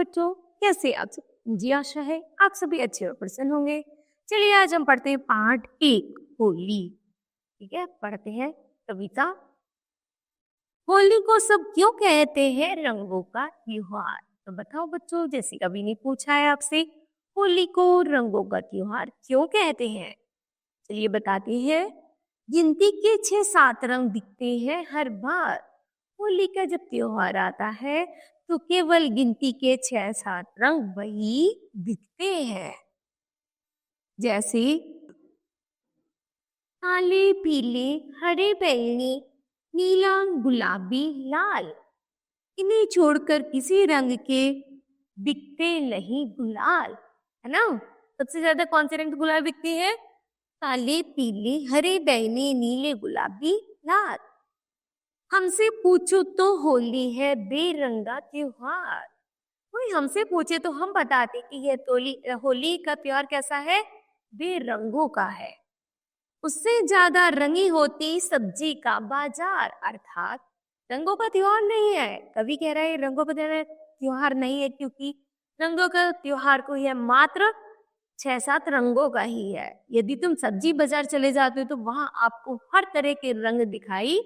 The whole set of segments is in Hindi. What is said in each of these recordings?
बच्चों, कैसे आप सब? मुझे आशा है आप सभी अच्छे और प्रसन्न होंगे। चलिए आज हम पढ़ते हैं पाठ 1 होली। ठीक है, पढ़ते हैं कविता। होली को सब क्यों कहते हैं रंगों का त्योहार? तो बताओ बच्चों, जैसे कवि ने पूछा है आपसे, होली को रंगों का त्योहार क्यों कहते हैं? चलिए बताते हैं। गिनती के 6-7 रंग दिखते हैं हर बार। होली का जब त्योहार आता है तो केवल गिनती के 6-7 रंग वही दिखते हैं, जैसे काले, पीले, हरे, बैंगनी, नीला, गुलाबी, लाल। इन्हें छोड़कर किसी रंग के दिखते नहीं गुलाल, है ना? सबसे ज्यादा कौन से रंग गुलाल दिखते हैं? काले, पीले, हरे, बैंगनी, नीले, गुलाबी, लाल। हमसे पूछो तो होली है बेरंगा त्योहार। कोई हमसे पूछे तो हम बताते कि यह होली का त्योहार कैसा है? बेरंगों का है। उससे ज्यादा रंगी होती सब्जी का बाजार, अर्थात रंगों का त्योहार नहीं है। कवि कह रहा है रंगों का त्योहार नहीं है, क्योंकि रंगों का त्योहार को यह मात्र 6-7 रंगों का ही है। यदि तुम सब्जी बाजार चले जाते हो तो वहां आपको हर तरह के रंग दिखाई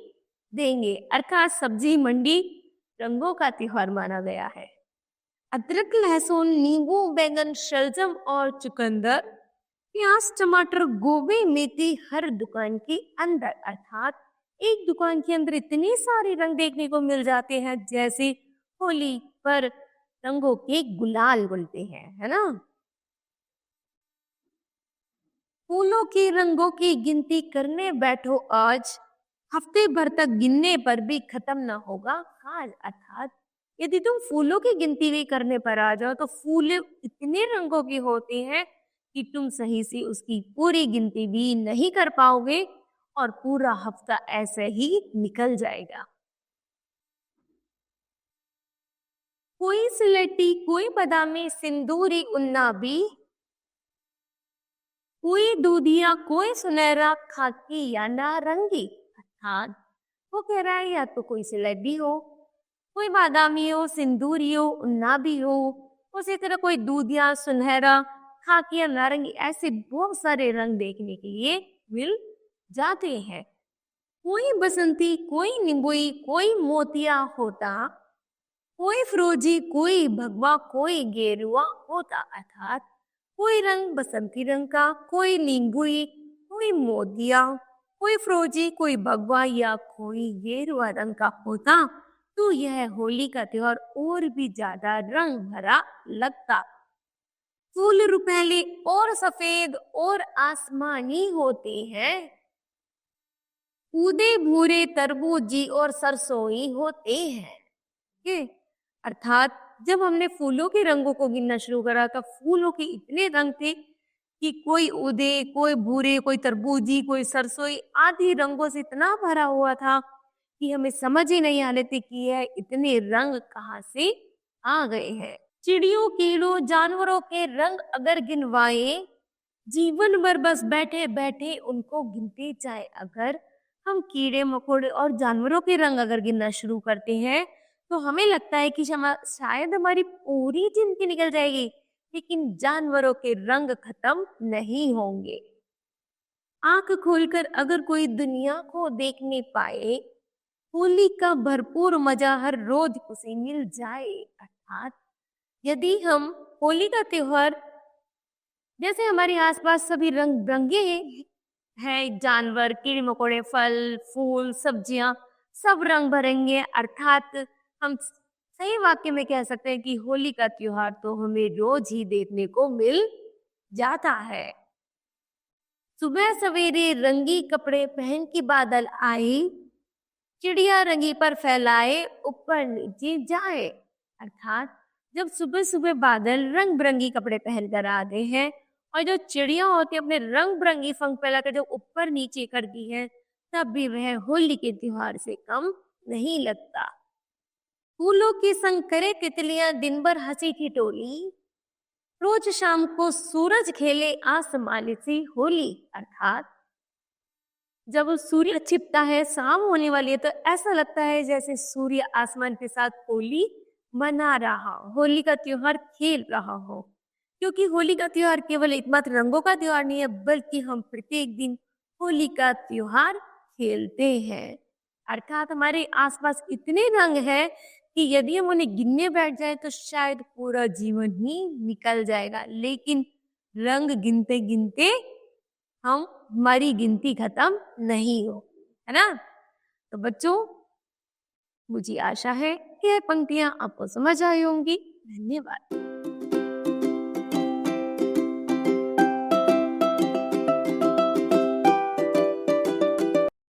देंगे, अर्थात सब्जी मंडी रंगों का त्योहार माना गया है। अदरक, लहसुन, नींबू, बैंगन, शलजम और चुकंदर, प्याज, टमाटर, गोभी, मेथी हर दुकान के अंदर, अर्थात एक दुकान के अंदर इतने सारे रंग देखने को मिल जाते हैं, जैसे होली पर रंगों के गुलाल उड़ते हैं, है ना? फूलों के रंगों की गिनती करने बैठो आज, हफ्ते भर तक गिनने पर भी खत्म ना होगा हाल। अर्थात यदि तुम फूलों की गिनती भी करने पर आ जाओ तो फूल इतने रंगों के होते हैं कि तुम सही से उसकी पूरी गिनती भी नहीं कर पाओगे और पूरा हफ्ता ऐसे ही निकल जाएगा। कोई सिलेटी, कोई बादामी, सिंदूरी, उन्नाबी, कोई दूधिया, कोई सुनहरा, खाकी या नारंगी। अर्थात वो कह रहा है या तो कोई सिलेटी हो, कोई बादामी हो, सिंदूरी हो, उन्नाबी हो, उसी तरह कोई दूधिया, सुनहरा, खाकी या नारंगी, ऐसे बहुत सारे रंग देखने के लिए मिल जाते हैं। कोई बसंती, कोई नींबुई, कोई मोतिया होता, कोई फिरोजी, कोई भगवा, कोई गेरुआ होता। अर्थात कोई रंग बसंती रंग का, कोई नींबुई, कोई मोतिया, कोई फिरोजी, कोई भगवा या कोई गेरुआ रंग का होता तो यह होली का त्योहार और भी ज्यादा रंग भरा लगता। फूल रुपहले और सफेद और आसमानी होते हैं, कूदे भूरे, तरबूजी और सरसोई होते हैं। ये अर्थात जब हमने फूलों के रंगों को गिनना शुरू करा तो फूलों के इतने रंग थे कि कोई उदे, कोई भूरे, कोई तरबूजी, कोई सरसोई आदि रंगों से इतना भरा हुआ था कि हमें समझ ही नहीं आ रही थी कि यह इतने रंग कहाँ से आ गए हैं। चिड़ियों, कीड़ों, जानवरों के रंग अगर गिनवाए, जीवन भर बस बैठे बैठे उनको गिनते जाए। अगर हम कीड़े मकोड़े और जानवरों के रंग अगर गिनना शुरू करते हैं तो हमें लगता है कि शायद हमारी पूरी जिंदगी निकल जाएगी, लेकिन जानवरों के रंग खत्म नहीं होंगे। आंख खोलकर अगर कोई दुनिया को देखने पाए, होली का भरपूर मजा हर रोज उसे मिल जाए। अर्थात यदि हम होली का त्योहार, जैसे हमारे आसपास सभी रंग बिरंगे हैं, जानवर, कीड़े मकोड़े, फल फूल, सब्जियां सब रंग भरेंगे, अर्थात हम सही वाक्य में कह सकते हैं कि होली का त्योहार तो हमें रोज ही देखने को मिल जाता है। सुबह सवेरे रंगी कपड़े पहन के बादल आए, चिड़िया रंगी पर फैलाए, ऊपर नीचे जाए। अर्थात जब सुबह सुबह बादल रंग बिरंगी कपड़े पहनकर आते हैं और जो चिड़िया होती है अपने रंग बिरंगी पंख फैलाकर जो ऊपर नीचे करती है, तब भी वह होली के त्योहार से कम नहीं लगता। फूलों के संग करे तितलियां दिन भर हंसी ठिठोली, रोज शाम को सूरज खेले आसमान से होली। अर्थात जब सूर्य छिपता है, शाम होने वाली है, तो ऐसा लगता है जैसे सूर्य आसमान के साथ होली मना रहा हो, होली का त्योहार खेल रहा हो। क्योंकि होली का त्योहार केवल एकमात्र रंगों का त्योहार नहीं है, बल्कि हम प्रत्येक दिन होली का त्योहार खेलते हैं। अर्थात हमारे आसपास इतने रंग हैं कि यदि हम उन्हें गिनने बैठ जाएं तो शायद पूरा जीवन ही निकल जाएगा। लेकिन रंग गिनते गिनते हम हमारी गिनती खत्म नहीं हो, है ना? तो बच्चों, मुझे आशा है कि यह पंक्तियां आपको समझ आई होंगी। धन्यवाद।